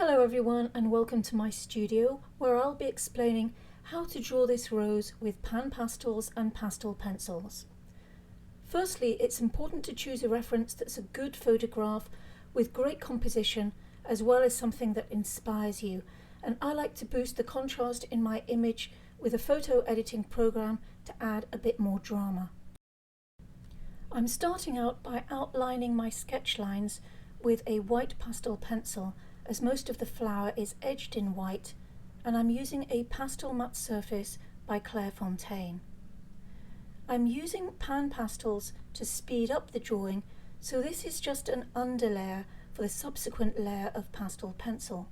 Hello everyone and welcome to my studio where I'll be explaining how to draw this rose with pan pastels and pastel pencils. Firstly, it's important to choose a reference that's a good photograph with great composition as well as something that inspires you, and I like to boost the contrast in my image with a photo editing program to add a bit more drama. I'm starting out by outlining my sketch lines with a white pastel pencil, as most of the flower is edged in white, and I'm using a pastel matte surface by Clairefontaine. I'm using pan pastels to speed up the drawing, so this is just an underlayer for the subsequent layer of pastel pencil.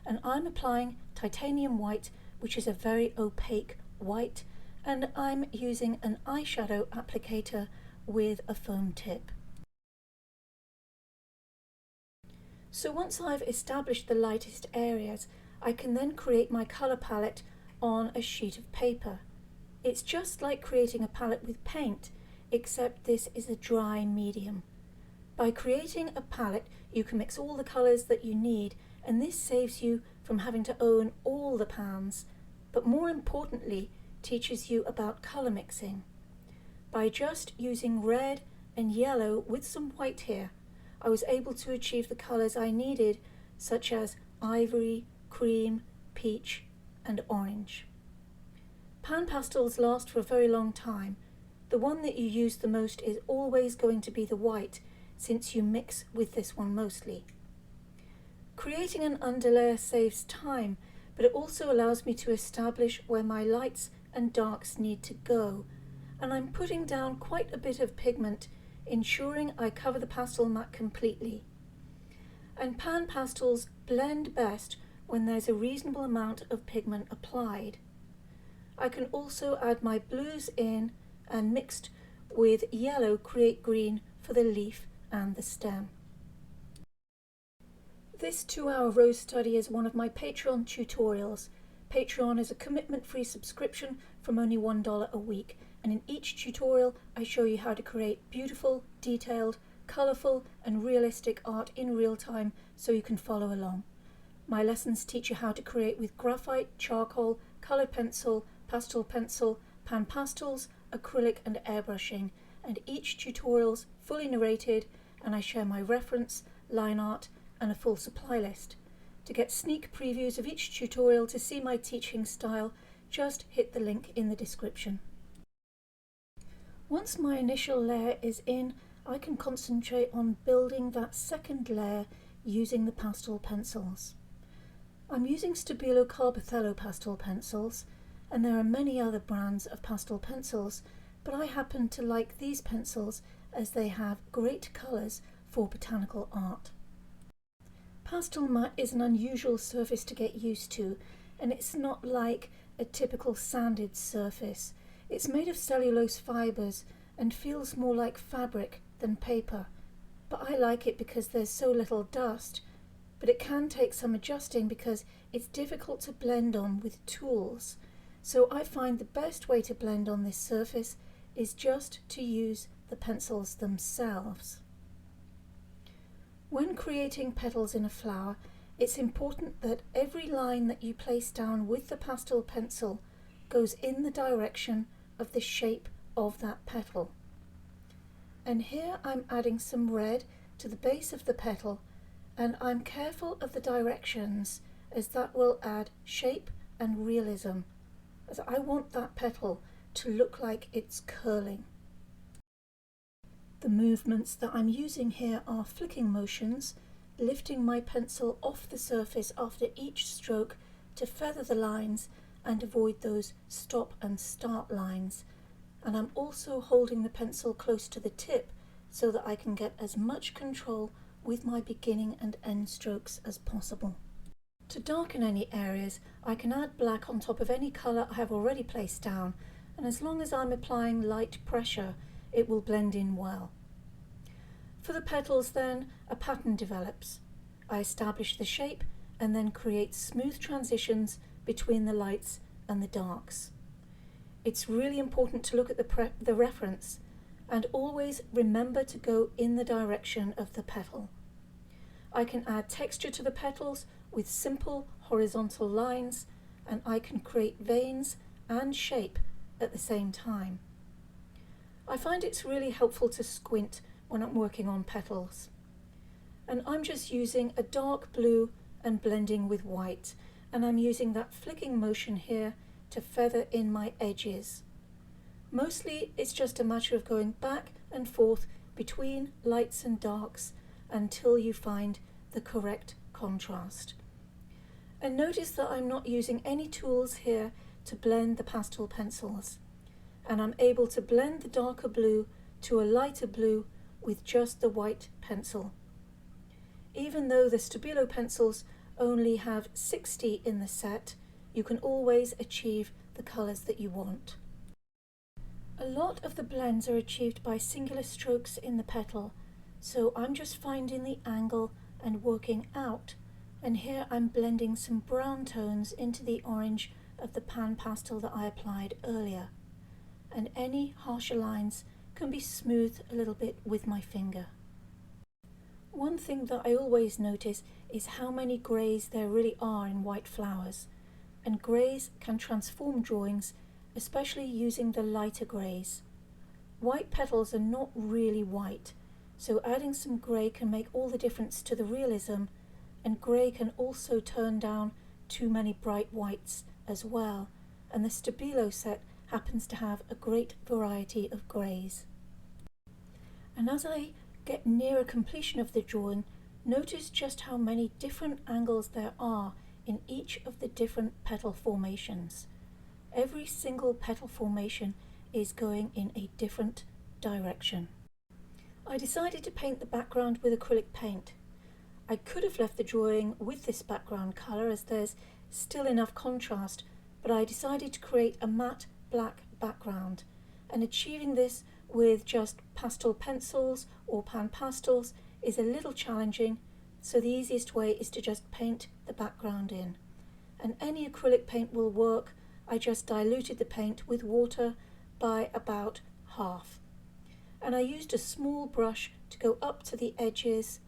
And I'm applying titanium white, which is a very opaque white, and I'm using an eyeshadow applicator with a foam tip. So once I've established the lightest areas, I can then create my colour palette on a sheet of paper. It's just like creating a palette with paint, except this is a dry medium. By creating a palette, you can mix all the colours that you need, and this saves you from having to own all the pans, but more importantly, teaches you about colour mixing. By just using red and yellow with some white here, I was able to achieve the colours I needed, such as ivory, cream, peach and orange. Pan pastels last for a very long time. The one that you use the most is always going to be the white, since you mix with this one mostly. Creating an underlayer saves time, but it also allows me to establish where my lights and darks need to go, and I'm putting down quite a bit of pigment, ensuring I cover the pastel matte completely. And pan pastels blend best when there's a reasonable amount of pigment applied. I can also add my blues in and mixed with yellow create green for the leaf and the stem. This 2-hour rose study is one of my Patreon tutorials. Patreon is a commitment-free subscription from only $1 a week, and in each tutorial I show you how to create beautiful, detailed, colourful and realistic art in real time so you can follow along. My lessons teach you how to create with graphite, charcoal, coloured pencil, pastel pencil, pan pastels, acrylic and airbrushing, and each tutorial's fully narrated, and I share my reference, line art and a full supply list. To get sneak previews of each tutorial to see my teaching style, just hit the link in the description. Once my initial layer is in, I can concentrate on building that second layer using the pastel pencils. I'm using Stabilo Carbothello pastel pencils, and there are many other brands of pastel pencils, but I happen to like these pencils as they have great colours for botanical art. Pastel matte is an unusual surface to get used to, and it's not like a typical sanded surface. It's made of cellulose fibres and feels more like fabric than paper, but I like it because there's so little dust, but it can take some adjusting because it's difficult to blend on with tools. So I find the best way to blend on this surface is just to use the pencils themselves. When creating petals in a flower, it's important that every line that you place down with the pastel pencil goes in the direction of the shape of that petal. And here I'm adding some red to the base of the petal, and I'm careful of the directions as that will add shape and realism, as I want that petal to look like it's curling. The movements that I'm using here are flicking motions, lifting my pencil off the surface after each stroke to feather the lines and avoid those stop and start lines. And I'm also holding the pencil close to the tip so that I can get as much control with my beginning and end strokes as possible. To darken any areas, I can add black on top of any colour I have already placed down, and as long as I'm applying light pressure, it will blend in well. For the petals then, a pattern develops. I establish the shape and then create smooth transitions between the lights and the darks. It's really important to look at the reference and always remember to go in the direction of the petal. I can add texture to the petals with simple horizontal lines, and I can create veins and shape at the same time. I find it's really helpful to squint when I'm working on petals. And I'm just using a dark blue and blending with white, and I'm using that flicking motion here to feather in my edges. Mostly it's just a matter of going back and forth between lights and darks until you find the correct contrast. And notice that I'm not using any tools here to blend the pastel pencils, and I'm able to blend the darker blue to a lighter blue with just the white pencil. Even though the Stabilo pencils only have 60 in the set, you can always achieve the colours that you want. A lot of the blends are achieved by singular strokes in the petal, so I'm just finding the angle and working out, and here I'm blending some brown tones into the orange of the pan pastel that I applied earlier, and any harsher lines can be smoothed a little bit with my finger. One thing that I always notice is how many greys there really are in white flowers, and greys can transform drawings, especially using the lighter greys. White petals are not really white, so adding some grey can make all the difference to the realism, and grey can also turn down too many bright whites as well, and the Stabilo set happens to have a great variety of greys. And as I get nearer completion of the drawing, notice just how many different angles there are in each of the different petal formations. Every single petal formation is going in a different direction. I decided to paint the background with acrylic paint. I could have left the drawing with this background colour as there's still enough contrast, but I decided to create a matte black background, and achieving this with just pastel pencils or pan pastels is a little challenging, so the easiest way is to just paint the background in. And any acrylic paint will work. I just diluted the paint with water by about half. And I used a small brush to go up to the edges,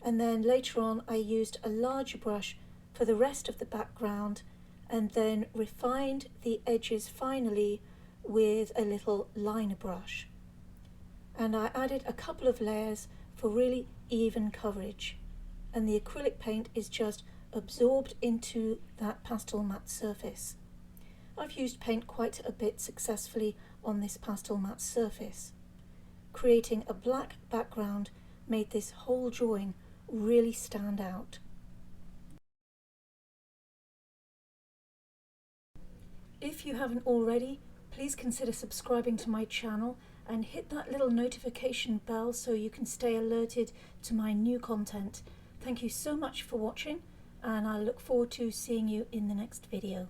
and then later on I used a larger brush for the rest of the background, and then refined the edges finally with a little liner brush. And I added a couple of layers for really even coverage, and the acrylic paint is just absorbed into that pastel matte surface. I've used paint quite a bit successfully on this pastel matte surface. Creating a black background made this whole drawing really stand out. If you haven't already, please consider subscribing to my channel and hit that little notification bell so you can stay alerted to my new content. Thank you so much for watching, and I look forward to seeing you in the next video.